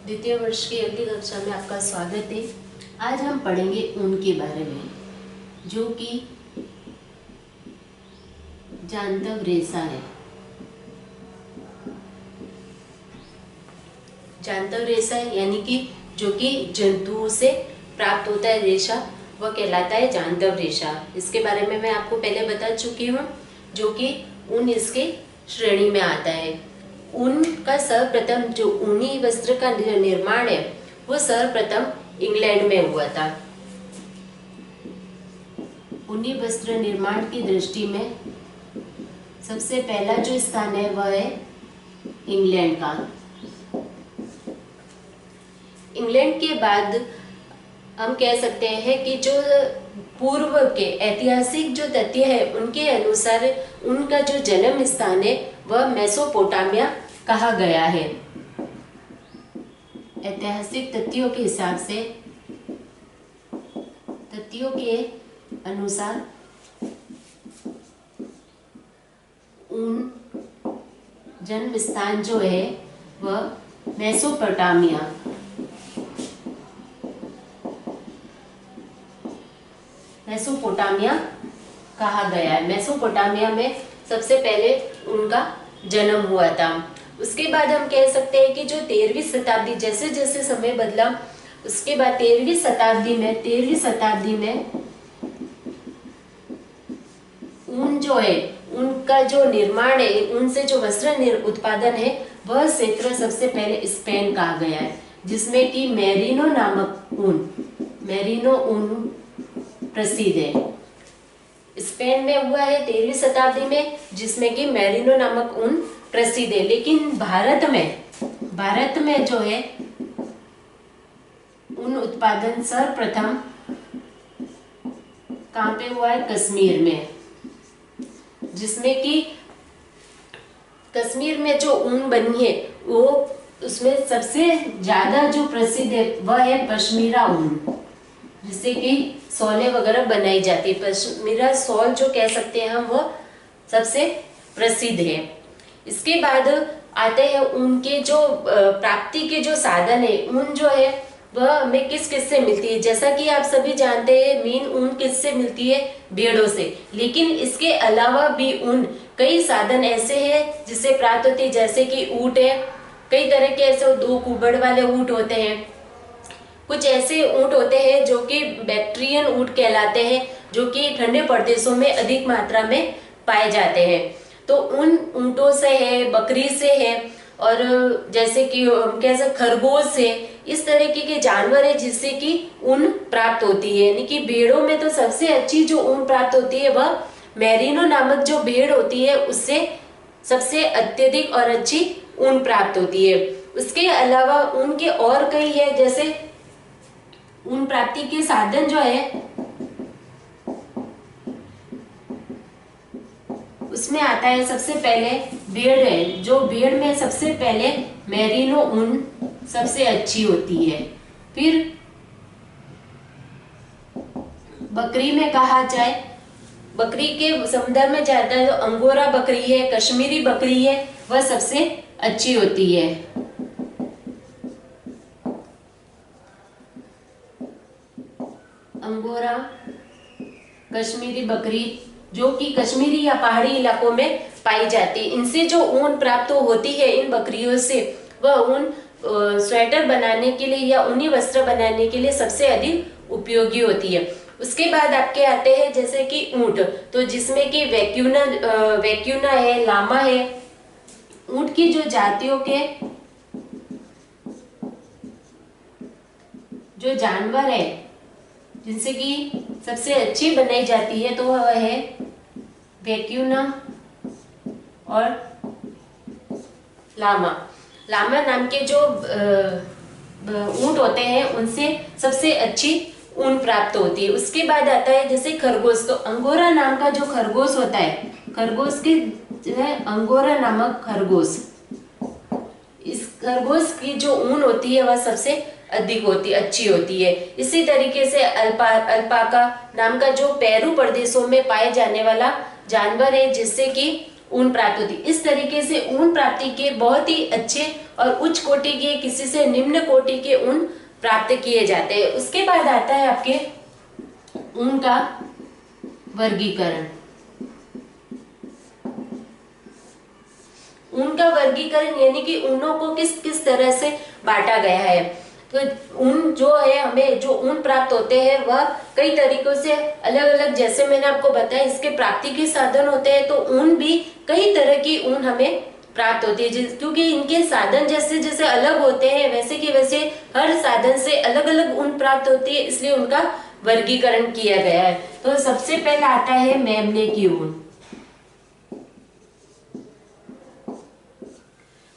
द्वितीय वर्ष की अगली कक्षा में आपका स्वागत है। आज हम पढ़ेंगे ऊन के बारे में, जो कि जांतव रेशा है। जांतव रेशा यानी कि जो कि जंतुओं से प्राप्त होता है रेशा, वह कहलाता है जांतव रेशा। इसके बारे में मैं आपको पहले बता चुकी हूँ, जो कि ऊन इसके श्रेणी में आता है। ऊन का सर्वप्रथम जो ऊनी वस्त्र का निर्माण है वो सर्वप्रथम इंग्लैंड में हुआ था। ऊनी वस्त्र निर्माण की दृष्टि में सबसे पहला जो स्थान है वह है इंग्लैंड का। इंग्लैंड के बाद हम कह सकते हैं कि जो पूर्व के ऐतिहासिक जो तथ्य है उनके अनुसार उनका जो जन्म स्थान है वह मेसोपोटामिया कहा गया है। ऐतिहासिक तथ्यों के हिसाब से, तथ्यों के अनुसार उन जन्म स्थान जो है वह मेसोपोटामिया कहा गया है। मेसोपोटामिया में सबसे पहले उनका जन्म हुआ था। उसके बाद हम कह सकते हैं कि जो 13वीं शताब्दी, जैसे जैसे समय बदला, उसके बाद 13वीं शताब्दी में ऊन जो है, उनका जो निर्माण है, उनसे जो वस्त्र उत्पादन है वह क्षेत्र सबसे पहले स्पेन कहा गया है, जिसमें कि मेरिनो ऊन प्रसिद्ध है। स्पेन में हुआ है 13वीं शताब्दी में, जिसमें कि मेरिनो नामक ऊन प्रसिद्ध है। लेकिन भारत में जो है ऊन उत्पादन सर्वप्रथम कहाँ पे हुआ है? कश्मीर में, जिसमें कि कश्मीर में जो ऊन बनी है वो उसमें सबसे ज्यादा जो प्रसिद्ध है वह है पश्मीना ऊन, जिससे कि शॉलें वगैरह बनाई जाती है। पश्मीना शॉल जो कह सकते हैं हम, वह सबसे प्रसिद्ध है। इसके बाद आते हैं उनके जो प्राप्ति के जो साधन है। ऊन जो है वह हमें किस किस से मिलती है? जैसा कि आप सभी जानते हैं, मेन ऊन किससे मिलती है? भेड़ों से। लेकिन इसके अलावा भी ऊन कई साधन ऐसे हैं जिससे प्राप्त होती है, जैसे कि ऊंट है। कई तरह के ऐसे 2 कुबड़ वाले ऊंट होते हैं। कुछ ऐसे ऊंट होते हैं जो कि बैक्ट्रियन ऊंट कहलाते हैं, जो कि ठंडे प्रदेशों में अधिक मात्रा में पाए जाते हैं। तो उन ऊंटों से है, बकरी से है, और जैसे कि कैसे खरगोश से, इस तरीके के जानवर है जिससे कि ऊन प्राप्त होती है। यानी कि भेड़ों में तो सबसे अच्छी जो ऊन प्राप्त होती है वह मेरिनो नामक जो भेड़ होती है उससे सबसे अत्यधिक और अच्छी ऊन प्राप्त होती है। उसके अलावा ऊन के और कई है, जैसे ऊन प्राप्ति के साधन जो है उसमें आता है सबसे पहले भेड़ है। जो भेड़ में सबसे पहले मेरिनो ऊन सबसे अच्छी होती है। फिर बकरी में कहा जाए, बकरी के संदर्भ में जाता है तो अंगोरा बकरी है, कश्मीरी बकरी है, वह सबसे अच्छी होती है। अंगोरा कश्मीरी बकरी जो कि कश्मीरी या पहाड़ी इलाकों में पाई जाती है। इनसे जो ऊन प्राप्त होती है इन बकरियों से, वह ऊन स्वेटर बनाने के लिए या ऊनी वस्त्र बनाने के लिए सबसे अधिक उपयोगी होती है। उसके बाद आपके आते हैं जैसे कि ऊंट, तो जिसमें कि वैक्यूना है, लामा है। ऊंट की जो जातियों के जो जानवर है जिनसे कि सबसे अच्छी बनाई जाती है तो वह है वैक्यूना और लामा। लामा नाम के जो ऊंट होते हैं उनसे सबसे अच्छी ऊन प्राप्त होती है। उसके बाद आता है जैसे खरगोश, तो अंगोरा नाम का जो खरगोश होता है, खरगोश के जो है अंगोरा नामक खरगोश, इस खरगोश की जो ऊन होती है वह सबसे अधिक अच्छी होती है। इसी तरीके से अल्पाका नाम का जो पेरू प्रदेशों में पाए जाने वाला जानवर है, जिससे कि ऊन प्राप्त होती। इस तरीके से ऊन प्राप्ति के बहुत ही अच्छे और उच्च कोटि के, किसी से निम्न कोटि के ऊन प्राप्त किए जाते हैं। उसके बाद आता है आपके ऊन का वर्गीकरण। ऊन का वर्गीकरण यानी कि ऊनों को किस किस तरह से बांटा गया है। तो ऊन जो है, हमें जो ऊन प्राप्त होते हैं वह कई तरीकों से अलग अलग, जैसे मैंने आपको बताया इसके प्राप्ति के साधन होते हैं, तो ऊन भी कई तरह की ऊन हमें प्राप्त होती है। क्योंकि इनके साधन जैसे जैसे अलग होते हैं, वैसे कि वैसे हर साधन से अलग अलग ऊन प्राप्त होती है, इसलिए उनका वर्गीकरण किया गया है। तो सबसे पहले आता है मेमने की ऊन।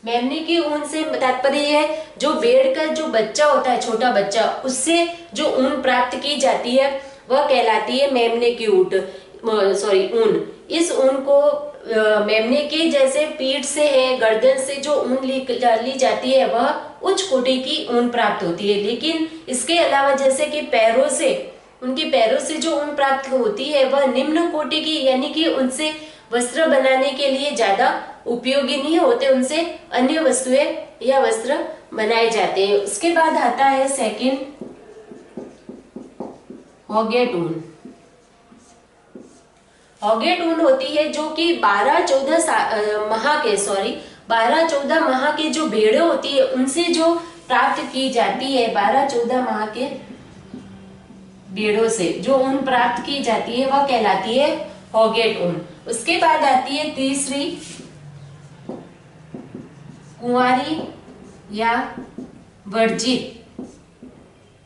मेमने की ऊन से तात्पर्य है जो भेड़ का जो बच्चा होता है, छोटा बच्चा, उससे जो ऊन प्राप्त की जाती है वह कहलाती है मेमने की ऊन। इस ऊन को मेमने के जैसे पीठ से है, गर्दन से जो ऊन ली जाती है वह उच्च कोटि की ऊन प्राप्त होती है। लेकिन इसके अलावा जैसे कि पैरों से, उनके पैरों से जो ऊन प्राप्त होती है वह निम्न कोटि की, यानी कि उनसे वस्त्र बनाने के लिए ज्यादा उपयोगी नहीं होते, उनसे अन्य वस्तुएं या वस्त्र बनाए जाते हैं। उसके बाद आता है सेकंड हॉगेट ऊन। हॉगेट ऊन होती है जो कि 12-14 माह के जो भेड़ें होती है उनसे जो प्राप्त की जाती है, 12-14 माह के भेड़ों से जो ऊन प्राप्त की जाती है वह कहलाती है हॉगेट ऊन। उसके बाद आती है तीसरी कुंवारी या वर्जित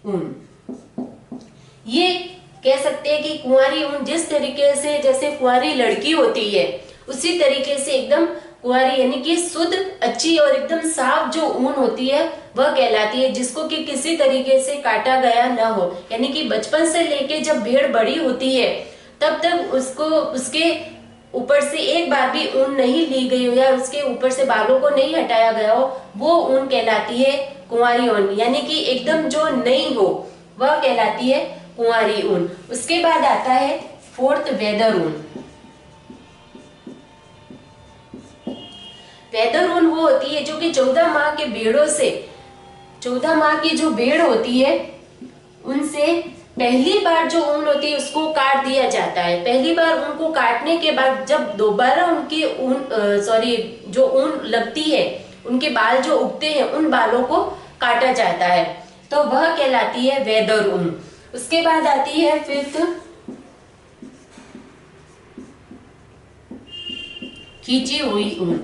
ऊन। ये कह सकते हैं कि कुंवारी ऊन जिस तरीके से जैसे कुंवारी लड़की होती है उसी तरीके से एकदम कुंवारी यानी कि शुद्ध, अच्छी और एकदम साफ जो ऊन होती है वह कहलाती है, जिसको कि किसी तरीके से काटा गया ना हो। यानी कि बचपन से लेके जब भेड़ बड़ी होती है तब तक उसको उसके ऊपर से एक बार भी ऊन नहीं ली गई हो या उसके ऊपर से बालों को नहीं हटाया गया हो, वो ऊन कहलाती है कुंवारी ऊन। यानी कि एकदम जो नई हो वह कहलाती है कुंवारी ऊन। उसके बाद आता है फोर्थ वेदर ऊन। वेदर ऊन वो होती है जो कि 14 माह के भेड़ों से, 14 माह की जो भेड़ होती है उनसे पहली बार जो ऊन होती है उसको काट दिया जाता है। पहली बार उनको काटने के बाद जब दोबारा उनकी जो ऊन लगती है, उनके बाल जो उगते हैं उन बालों को काटा जाता है, तो वह कहलाती है वेदर ऊन। उसके बाद आती है फिफ्थ खींची हुई ऊन।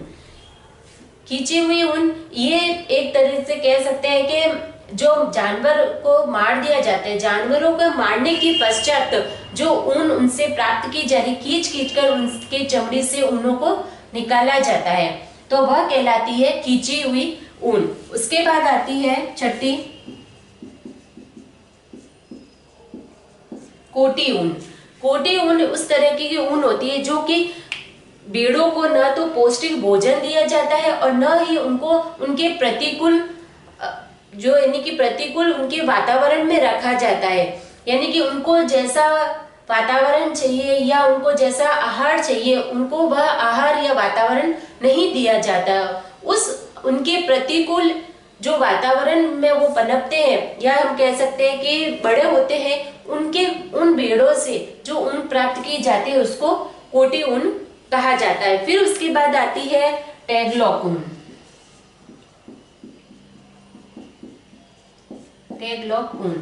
खींची हुई ऊन ये एक तरह से कह सकते हैं कि जो जानवर को मार दिया जाता है, जानवरों को मारने के पश्चात जो ऊन उनसे प्राप्त की जा रही, खींच खींच कर उनके चमड़ी से ऊनों को निकाला जाता है, तो वह कहलाती है खींची हुई ऊन। उसके बाद आती है छठी कोटी ऊन। कोटी ऊन उस तरह की ऊन होती है जो कि भेड़ों को न तो पौष्टिक भोजन दिया जाता है और न ही उनको उनके प्रतिकूल जो यानी कि प्रतिकूल उनके वातावरण में रखा जाता है। यानी कि उनको जैसा वातावरण चाहिए या उनको जैसा आहार चाहिए, उनको वह आहार या वातावरण नहीं दिया जाता। उस उनके प्रतिकूल जो वातावरण में वो पनपते हैं या हम कह सकते हैं कि बड़े होते हैं, उनके उन भेड़ों से जो ऊन प्राप्त की जाती है उसको कोटी ऊन कहा जाता है। फिर उसके बाद आती है टैगलॉक ऊन। टैगलॉक ऊन,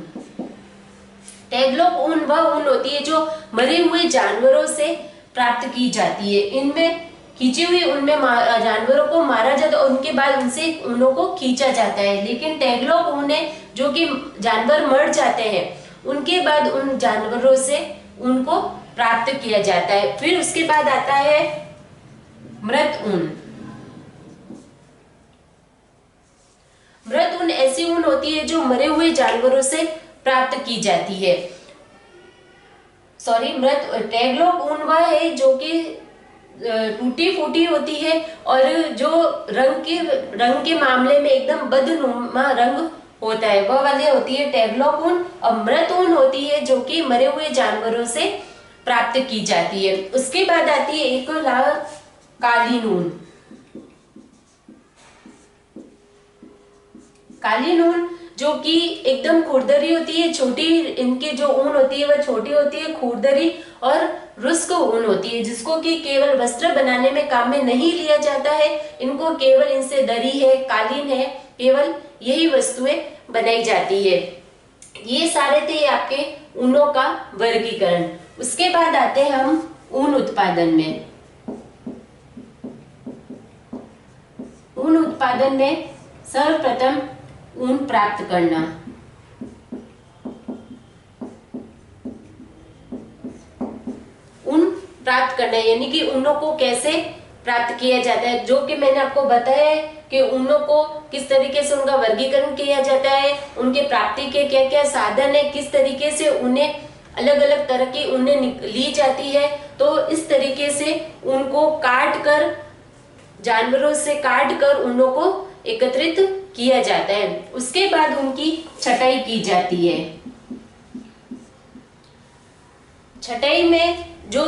टैगलॉक ऊन वह ऊन होती है जो मरे हुए जानवरों से प्राप्त की जाती है। इनमें खींची हुई ऊन में जानवरों को मारा जाता है और उनके बाद उनसे ऊनों को खींचा जाता है। लेकिन टैगलॉक ऊन है जो कि जानवर मर जाते हैं उनके बाद उन जानवरों से उनको प्राप्त किया जाता है। फिर उसके बाद आता है मृत ऊन। मृत ऊन ऐसी ऊन होती है जो मरे हुए जानवरों से प्राप्त की जाती है। टैगलॉक ऊन वह है जो कि टूटी फूटी होती है और जो रंग के मामले में एकदम बदनुमा रंग होता है, वह वाली होती है टैगलॉक ऊन। और मृत ऊन होती है जो कि मरे हुए जानवरों से प्राप्त की जाती है। उसके बाद आती है एक कालीन ऊन। कालीन ऊन जो कि एकदम खुरदरी होती है, छोटी, इनकी जो ऊन होती है वह छोटी होती है, खुरदरी और रुस्क ऊन होती है, जिसको कि केवल वस्त्र बनाने में काम में नहीं लिया जाता है। इनको केवल इनसे दरी है, कालीन है, केवल यही वस्तुएं बनाई जाती है। ये सारे थे आपके ऊनों का वर्गीकरण। उसके बाद आते हैं हम ऊन उत्पादन में। ऊन उत्पादन में सर्वप्रथम ऊन प्राप्त करना। ऊन प्राप्त करना यानी कि ऊनों को कैसे प्राप्त किया जाता है, जो कि मैंने आपको बताया है कि ऊनों को किस तरीके से उनका वर्गीकरण किया जाता है, उनके प्राप्ति के क्या क्या साधन है, किस तरीके से उन्हें अलग अलग तरह की ऊनें ली जाती है। तो इस तरीके से उनको काट कर, जानवरों से काट कर ऊनों को एकत्रित किया जाता है। उसके बाद उनकी छटाई की जाती है। छटाई में जो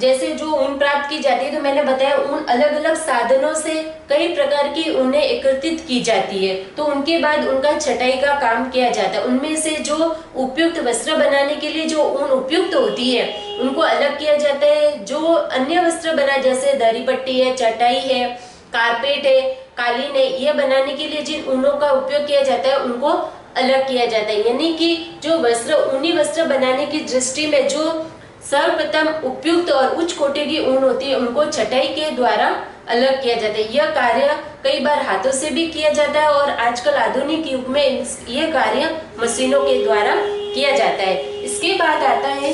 जैसे जो ऊन प्राप्त की जाती है, तो मैंने बताया ऊन अलग अलग साधनों से कई प्रकार की ऊनें एकत्रित की जाती है। तो उनके बाद उनका छटाई का काम किया जाता है। उनमें से जो उपयुक्त वस्त्र बनाने के लिए जो ऊन उपयुक्त होती है उनको अलग किया जाता है। जो अन्य वस्त्र बना, जैसे दरी पट्टी है, चटाई है, कारपेट है, कालीन है, ये बनाने के लिए जिन ऊनों का उपयोग किया जाता है उनको अलग किया जाता है। यानी कि जो वस्त्र, ऊनी वस्त्र बनाने की दृष्टि में जो सर्वप्रथम उपयुक्त और उच्च कोटि की ऊन होती है उनको छटाई के द्वारा अलग किया जाता है। यह कार्य कई बार हाथों से भी किया जाता है और आजकल आधुनिक युग में यह कार्य मशीनों के द्वारा किया जाता है। इसके बाद आता है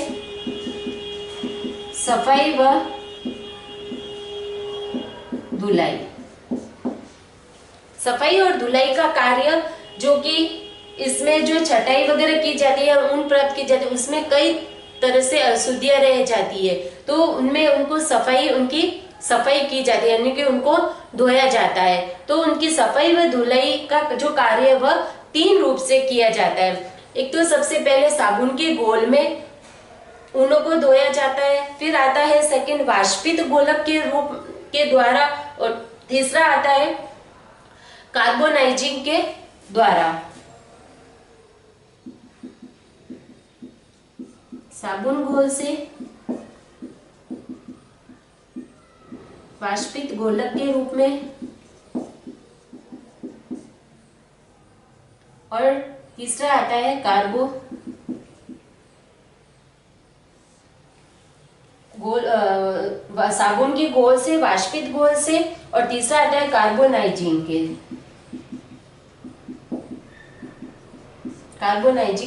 सफाई व धुलाई। सफाई और धुलाई का कार्य, जो कि इसमें जो छटाई वगैरह की जाती है, ऊन प्राप्त की जाती है, उसमें कई तरह से अशुद्धियां रह जाती है। तो उनमें उनको उनकी सफाई की जाती है, यानी कि उनको धोया जाता है। तो उनकी सफाई व धुलाई का जो कार्य है वह 3 रूप से किया जाता है। एक तो सबसे पहले साबुन के घोल में ऊनों को धोया जाता है। फिर आता है सेकंड वाष्पित गोलक के रूप के द्वारा, और तीसरा आता है कार्बोनाइजिंग के द्वारा। साबुन घोल से वाष्पित गोलक के रूप में, और तीसरा आता है साबुन के घोल से, वाष्पित घोल से, और तीसरा आता है कार्बोनाइजिंग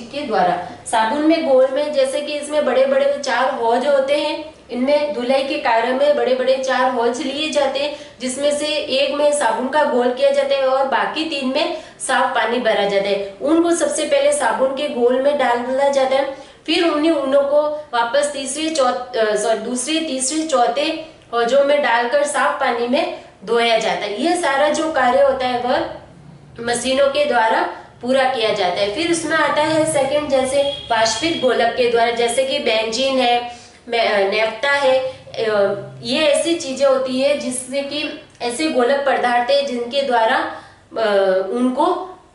के द्वारा। साबुन में घोल में जैसे कि इसमें बड़े बड़े 4 हौज होते हैं। इनमें धुलाई के कार्य में बड़े बड़े 4 हौज लिए जाते हैं, जिसमें से एक में साबुन का घोल किया जाता है और बाकी 3 में साफ पानी भरा जाता है। ऊन को सबसे पहले साबुन के घोल में डाला जाता है, फिर उन्हीं ऊनों को वापस दूसरे, तीसरे, चौथे हौजों में डालकर साफ पानी में धोया जाता है। यह सारा जो कार्य होता है वह मशीनों के द्वारा पूरा किया जाता है। फिर उसमें आता है सेकंड, जैसे वाष्पित गोलक के द्वारा, जैसे कि बेंजीन है, नेफ्ता है, ये ऐसी चीजें होती है जिससे कि ऐसे गोलक पदार्थ है जिनके द्वारा उनको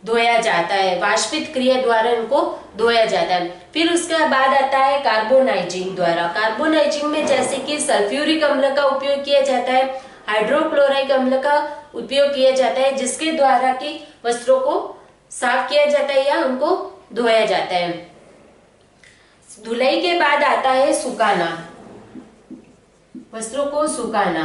धोया जाता है, वाष्पित क्रिया द्वारा उनको धोया जाता है। फिर उसके बाद आता है कार्बोनाइजिंग द्वारा। कार्बोनाइजिंग में जैसे कि सल्फ्यूरिक अम्ल का उपयोग किया जाता है, हाइड्रोक्लोराइक अम्ल का उपयोग किया जाता है, जिसके द्वारा कि वस्त्रों को साफ किया जाता है या उनको धोया जाता है। धुलाई के बाद आता है सुखाना, वस्त्रों को सुखाना।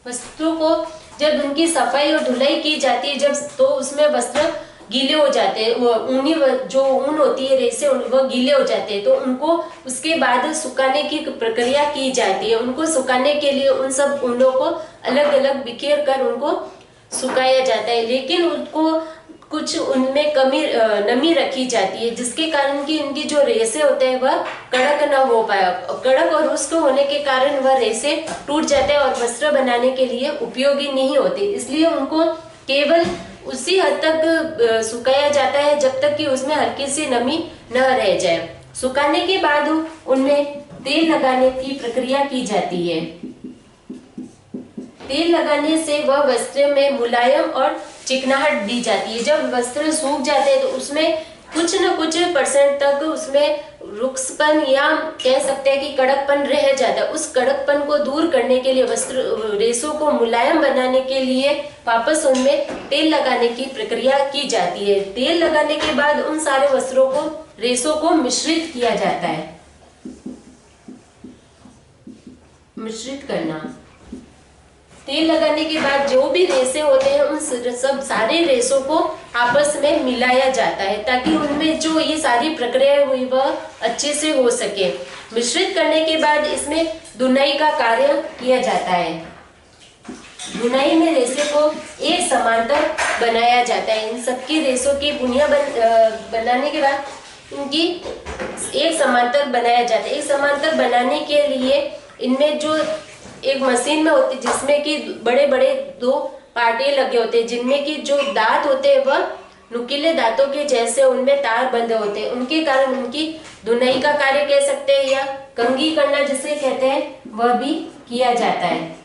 वस्त्रों को जब उनकी सफाई और धुलाई की जाती है, जब तो उसमें वस्त्र गीले हो जाते हैं, वो ऊनी जो ऊन होती है, रेसे, वो गीले हो जाते हैं। तो उनको उसके बाद सुखाने की प्रक्रिया की जाती है। उनको सुखाने के लिए उन सब ऊनों को अलग अलग बिखेर कर उनको सुखाया जाता है, लेकिन उनको कुछ उनमें नमी रखी जाती है, जिसके कारण कि इनकी जो रेसे होते हैं वह कड़क न हो पाए। कड़क और रुष्क होने के कारण वह रेसे टूट जाते हैं और वस्त्र बनाने के लिए उपयोगी नहीं होते। इसलिए उनको केवल उसी हद तक सुखाया जाता है जब तक कि उसमें हल्की सी नमी न रह जाए। सुखाने के बाद उनमें तेल लगाने की प्रक्रिया की जाती है। तेल लगाने से वह वस्त्र में मुलायम और चिकनाहट दी जाती है। जब वस्त्र सूख जाते हैं तो उसमें कुछ न कुछ % तक उसमें रुक्षपन या कह सकते हैं कि कड़कपन रह जाता है। उस कड़कपन को दूर करने के लिए, वस्त्र रेशों को मुलायम बनाने के लिए वापस उनमें तेल लगाने की प्रक्रिया की जाती है। तेल लगाने के बाद उन सारे वस्त्रों को, रेशों को मिश्रित किया जाता है। मिश्रित करना, तेल लगाने के बाद जो भी रेशे होते हैं उन सब सारे रेशों को आपस में मिलाया जाता है ताकि उनमें जो ये सारी प्रक्रिया हुई वह अच्छे से हो सके। मिश्रित करने के बाद इसमें धुनाई का कार्य किया जाता है। धुनाई में रेशे को एक समांतर बनाया जाता है। इन सबकी रेशों की बुनिया बनाने के बाद उनकी एक समांतर बनाया जाता है। एक समांतर बनाने के लिए इनमें जो एक मशीन में होती है जिसमें कि बड़े बड़े 2 पार्टे लगे होते हैं, जिनमें कि जो दांत होते हैं वह नुकीले दांतों के जैसे उनमें तार बंधे होते हैं। उनके कारण उनकी धुनाई का कार्य कह सकते हैं या कंघी करना जिसे कहते हैं वह भी किया जाता है,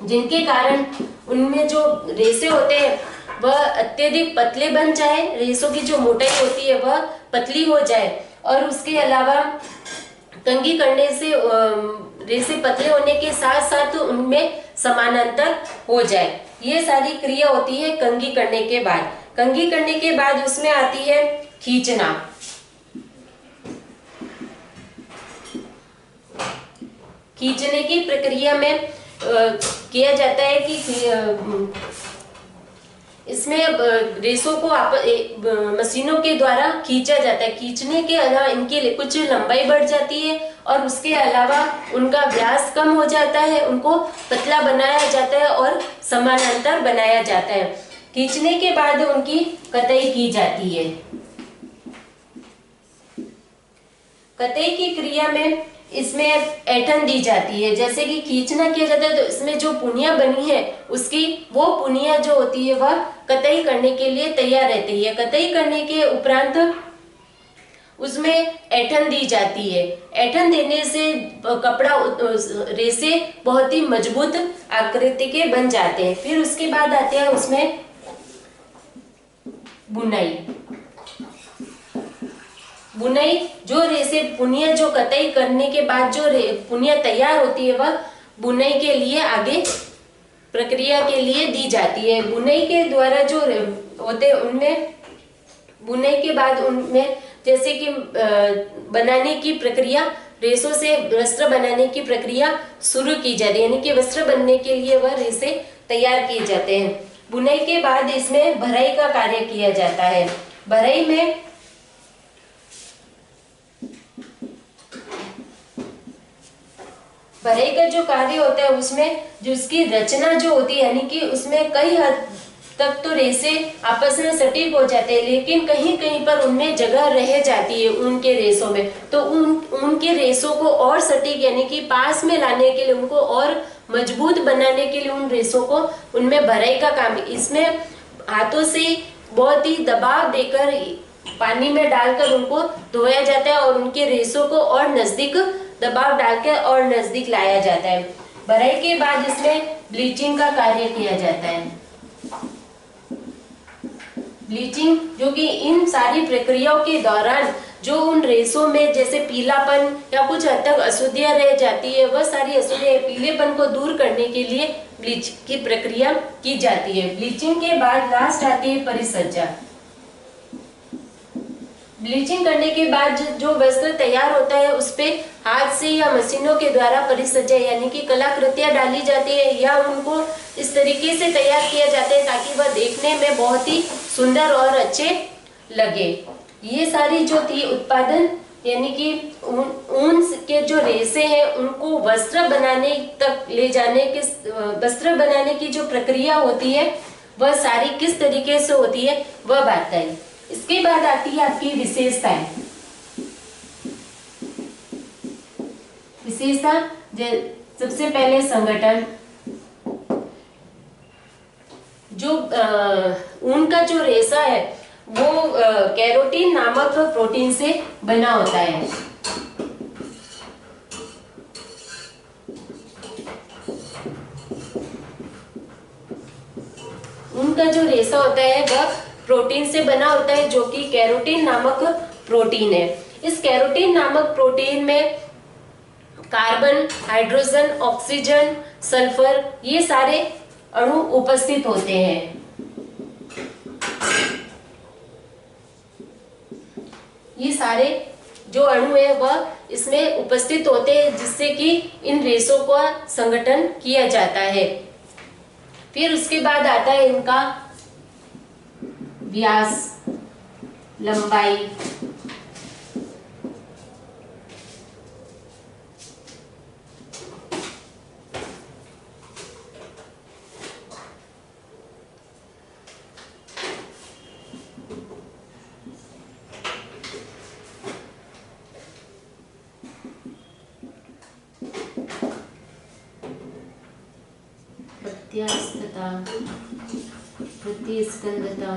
जिनके कारण उनमें जो रेशे होते हैं वह अत्यधिक पतले बन जाए, रेशों की जो मोटाई होती है वह पतली हो जाए और उसके अलावा कंघी करने से रेशे पतले होने के साथ साथ उनमें समानांतर हो जाए। ये सारी क्रिया होती है कंघी करने के बाद। कंघी करने के बाद उसमें आती है खींचना। खींचने की प्रक्रिया में किया जाता है कि इसमें रेशों को मशीनों के द्वारा खींचा जाता है। खींचने के अलावा इनके लिए कुछ लंबाई बढ़ जाती है और उसके अलावा उनका व्यास कम हो जाता है, उनको पतला बनाया जाता है और समानांतर बनाया जाता है। खींचने के बाद उनकी कताई की जाती है। कताई की क्रिया में इसमें ऐंठन दी जाती है। जैसे कि खींचना किया जाता है तो इसमें जो पुनिया बनी है उसकी वो पुनिया जो होती है वह कताई करने के लिए तैयार रहती है। कताई करने के उपरांत उसमें ऐंठन दी जाती है। ऐंठन देने से कपड़ा, रेशे बहुत ही मजबूत आकृति के बन जाते हैं। फिर उसके बाद आते हैं उसमें बुनाई। बुनाई, जो रेशे पुनिया जो कताई करने के बाद जो पुनिया तैयार होती है वह बुनाई के लिए आगे प्रक्रिया के लिए दी जाती है। बुनाई के द्वारा जो होते हैं उनमें, बुनाई के बाद उनमें जैसे कि बनाने की प्रक्रिया, रेशों से वस्त्र बनाने की प्रक्रिया शुरू की जाती है, यानी कि वस्त्र बनने के लिए वह रेशे तैयार किए जाते हैं। बुनाई के बाद इसमें भराई का कार्य किया जाता है। भराई में भराई का जो कार्य होता है उसमें जो उसकी रचना जो होती है, यानी कि उसमें कई हद तक तो रेशे आपस में सटीक हो जाते हैं, लेकिन कहीं कहीं पर उनमें जगह रह जाती है ऊन के रेशों में। तो ऊन के रेशों को और सटीक यानी कि पास में लाने के लिए, उनको और मजबूत बनाने के लिए उन रेशों को उनमें भराई का काम, इसमें हाथों से बहुत ही दबाव देकर पानी में डालकर उनको धोया जाता है और उनके रेशों को और नजदीक दबाव डालकर और नजदीक लाया जाता है। भराई के बाद इसमें ब्लीचिंग का कार्य किया जाता है। ब्लीचिंग, जो कि इन सारी प्रक्रियाओं के दौरान जो उन रेशों में जैसे पीलापन या कुछ हद तक अशुद्धियां रह जाती है, वह सारी अशुद्धियां, पीलेपन को दूर करने के लिए ब्लीच की प्रक्रिया की जाती है। ब्लीचिंग के बाद लास्ट आती है परिसज्जा। ब्लीचिंग करने के बाद जो वस्त्र तैयार होता है उस पे हाथ से या मशीनों के द्वारा परिसज्जा यानी कि कलाकृतियां डाली जाती है या उनको इस तरीके से तैयार किया जाता है ताकि वह देखने में बहुत ही सुंदर और अच्छे लगे। ये सारी जो थी उत्पादन यानी कि ऊन के जो रेशे हैं उनको वस्त्र बनाने तक ले जाने के, वस्त्र बनाने की जो प्रक्रिया होती है वह सारी किस तरीके से होती है वह बात है। इसके बाद आती है आपकी विशेषताएं। सबसे पहले संगठन, जो ऊन का जो रेशा है वो कैरोटीन नामक प्रोटीन से बना होता है। ऊन का जो रेशा होता है वह प्रोटीन से बना होता है, जो कि कैरोटीन नामक प्रोटीन है। इस कैरोटीन नामक प्रोटीन में कार्बन, हाइड्रोजन, ऑक्सीजन, सल्फर ये सारे अणु उपस्थित होते हैं। ये सारे जो अणु है वह इसमें उपस्थित होते हैं, जिससे कि इन रेशों का संगठन किया जाता है। फिर उसके बाद आता है इनका व्यास, लंबाई, प्रत्यास्थता, प्रतिस्कंदता,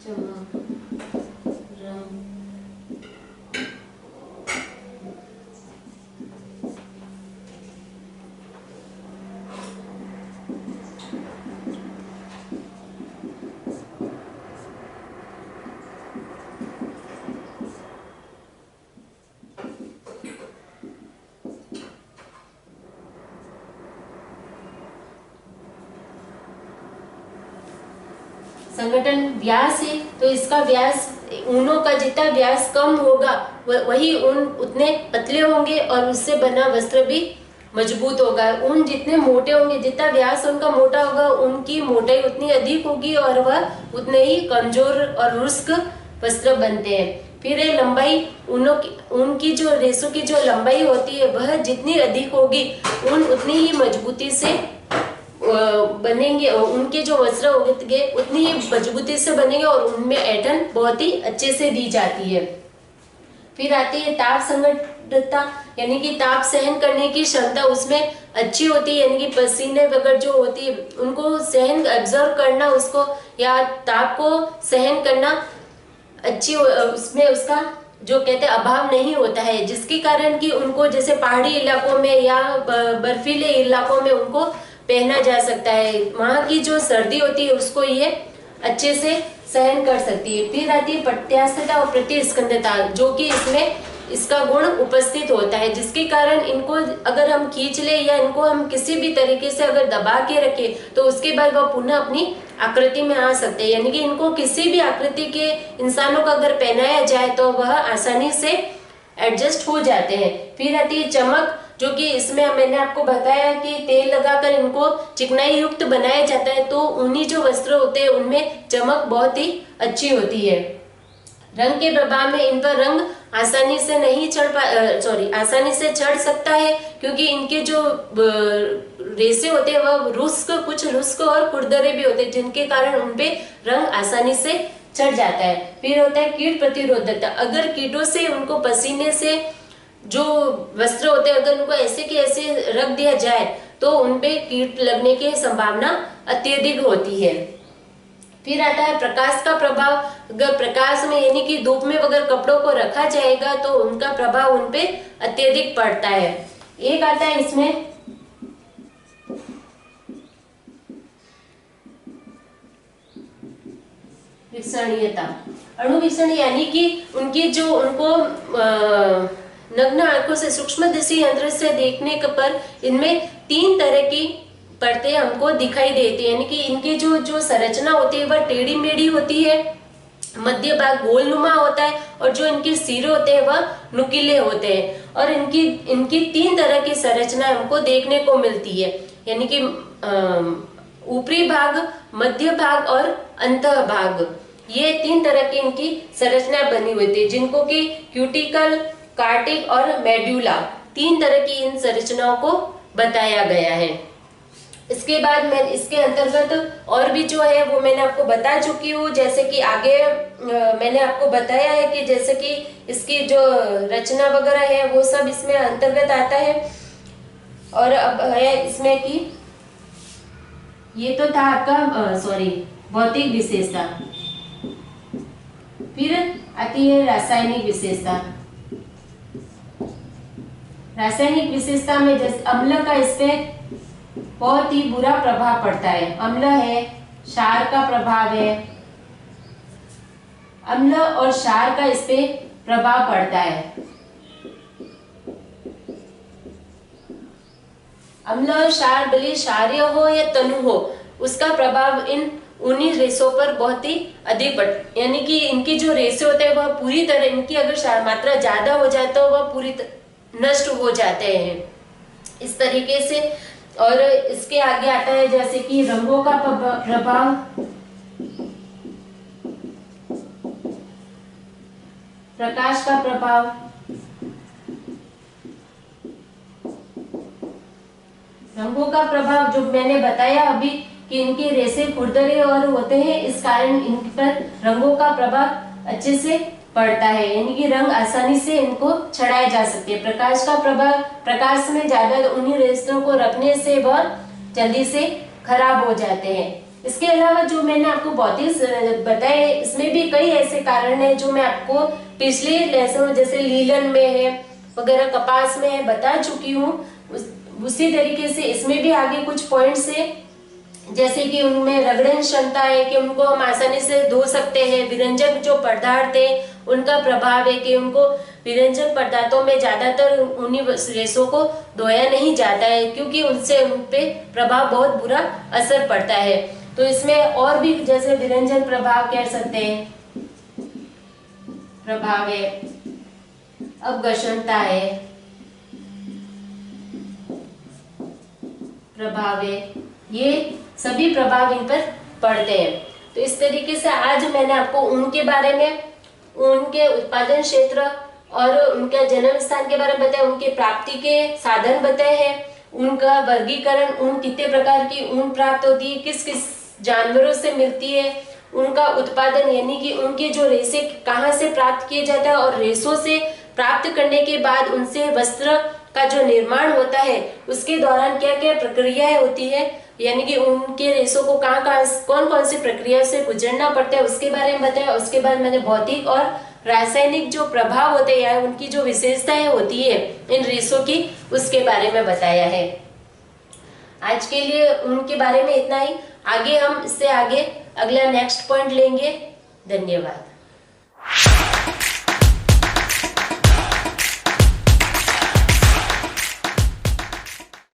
चमक, रंग, संगठन व्यास है तो इसका व्यास, ऊनों का जितना व्यास कम होगा वही ऊन उतने पतले होंगे और उससे बना वस्त्र भी मजबूत होगा। ऊन जितने मोटे होंगे, जितना व्यास उनका मोटा होगा, उनकी मोटाई उतनी अधिक होगी और वह उतने ही कमजोर और रुस्क वस्त्र बनते हैं। फिर है लंबाई, ऊन की जो रेशों की जो लंबाई होती है वह जितनी अधिक होगी, ऊन उतनी ही मजबूती से बनेंगे, उनके जो वस्त्र होंगे उतनी ही मजबूती से बनेंगे और उनमें ऐंठन बहुत ही अच्छे से दी जाती है। फिर आती है ताप संगठनता, यानी कि ताप सहन करने की क्षमता उसमें अच्छी होती है, यानी कि पसीने वगैरह जो होती है उनको सहन, एब्जॉर्ब करना उसको या ताप को सहन करना अच्छी, उसमें उसका जो कहते हैं अभाव नहीं होता है, जिसके कारण कि उनको जैसे पहाड़ी इलाकों में या बर्फीले इलाकों में उनको पहना जा सकता है। वहां की जो सर्दी होती है उसको ये अच्छे से सहन कर सकती है। फिर आती है प्रत्यास्थता और प्रतिस्कंदता, जो कि इसमें इसका गुण उपस्थित होता है, जिसके कारण इनको अगर हम खींच ले या इनको हम किसी भी तरीके से अगर दबा के रखे तो उसके बाद वह पुनः अपनी आकृति में आ सकते हैं, यानी कि इनको किसी भी आकृति के इंसानों को अगर पहनाया जाए तो वह आसानी से एडजस्ट हो जाते हैं। फिर आती है चमक, जो कि इसमें मैंने आपको बताया कि तेल लगाकर इनको चिकनाई युक्त बनाया जाता है, तो ऊनी जो वस्त्र होते हैं उनमें चमक बहुत ही अच्छी होती है। रंग के प्रभाव में इन पर रंग आसानी से नहीं आसानी से चढ़ सकता है, क्योंकि इनके जो रेशे होते हैं वह कुछ रुस्क और खुरदरे भी होते हैं, जिनके कारण उनपे रंग आसानी से चढ़ जाता है। फिर होता है कीट प्रतिरोधकता, अगर कीटों से उनको पसीने से जो वस्त्र होते हैं अगर उनको ऐसे के ऐसे रख दिया जाए तो उनपे कीट लगने की संभावना अत्यधिक होती है। फिर आता है प्रकाश का प्रभाव, अगर प्रकाश में यानी कि धूप में अगर कपड़ों को रखा जाएगा तो उनका प्रभाव उनपे अत्यधिक पड़ता है। एक आता है इसमें विक्षणीयता, अणुविक्षण, यानी कि उनकी जो उनको नग्न आंखों से सूक्ष्मदर्शी यंत्र से देखने पर इनमें 3 तरह की परतें हमको दिखाई देती है, यानी कि इनकी जो संरचना होती है वह टेढ़ी मेढ़ी होती है, मध्य भाग गोलनुमा होता है और जो इनके सिर होते हैं वह नुकीले होते हैं। और इनकी 3 तरह की संरचना हमको देखने को मिलती है, यानी कि ऊपरी भाग, मध्य भाग और अंतः भाग, ये 3 तरह की इनकी संरचना बनी हुई थी, जिनको कि क्यूटिकल, कार्टिक और मेड्यूला, 3 तरह की इन संरचनाओं को बताया गया है। इसके बाद मैं इसके अंतर्गत और भी जो है वो मैंने आपको बता चुकी हूँ, जैसे कि आगे मैंने आपको बताया है कि जैसे कि इसकी जो रचना वगैरह है वो सब इसमें अंतर्गत आता है। और अब है इसमें कि ये तो था आपका भौतिक विशेषता। फिर आती है रासायनिक विशेषता। रासायनिक विशेषता में जैसे अम्ल का इस पे बहुत ही बुरा प्रभाव पड़ता है। अम्ल है, क्षार का प्रभाव है, अम्ल और क्षार का इस पे प्रभाव पड़ता है। अम्ल और क्षार भले क्षारीय हो या तनु हो, उसका प्रभाव उन्हीं रेशों पर बहुत ही अधिक यानी कि इनकी जो रेशे होते हैं वह पूरी तरह, इनकी अगर मात्रा ज्यादा हो जाए तो वह पूरी नष्ट हो जाते हैं इस तरीके से। और इसके आगे आता है जैसे कि रंगों का प्रभाव, प्रकाश का प्रभाव, रंगों का प्रभाव जो मैंने बताया अभी कि इनके रेशे खुरदरे और होते हैं, इस कारण इन पर रंगों का प्रभाव अच्छे से पड़ता है, यानी कि रंग आसानी से इनको छड़ाए जा सकते हैं। प्रकाश का प्रभाव, प्रकाश में ज्यादा उन्हीं रेशों को रखने से वह जल्दी से खराब हो जाते हैं। इसके अलावा जो मैंने आपको भौतिक बताए, इसमें भी कई ऐसे कारण हैं जो मैं आपको पिछले लेसन जैसे लीलन में है वगैरह, कपास में है बता चुकी हूँ। उसी तरीके से इसमें भी आगे कुछ पॉइंट्स है, जैसे कि उनमें रगड़न क्षमता है कि उनको हम आसानी से धो सकते हैं। विरंजक जो पदार्थ है उनका प्रभाव है कि उनको विरंजक पदार्थों में ज्यादातर उन्हीं रेशों को धोया नहीं जाता है, क्योंकि उनसे उन पे प्रभाव बहुत बुरा असर पड़ता है। तो इसमें और भी जैसे विरंजन प्रभाव कह सकते हैं, प्रभाव है, अपघर्षणता है, प्रभाव है, ये सभी प्रभाव इन पर पड़ते हैं। तो इस तरीके से आज मैंने आपको ऊन के बारे में, ऊन के उत्पादन क्षेत्र और उनके जन्म स्थान के बारे में बताया, उनके प्राप्ति के साधन बताए हैं, उनका वर्गीकरण, ऊन कितने प्रकार की ऊन प्राप्त होती है, किस किस जानवरों से मिलती है, उनका उत्पादन यानी कि उनके जो रेशे कहाँ से प्राप्त किए जाता है, और रेशों से प्राप्त करने के बाद उनसे वस्त्र का जो निर्माण होता है उसके दौरान क्या क्या प्रक्रियाएं होती है, यानी कि उनके रेशों को कौन कौन सी प्रक्रिया से गुजरना पड़ता है उसके बारे में बताया। उसके बाद मैंने भौतिक और रासायनिक जो प्रभाव होते हैं या उनकी जो विशेषताएं होती है इन रेशों की, उसके बारे में बताया है। आज के लिए उनके बारे में इतना ही। आगे हम इससे आगे अगला नेक्स्ट पॉइंट लेंगे। धन्यवाद।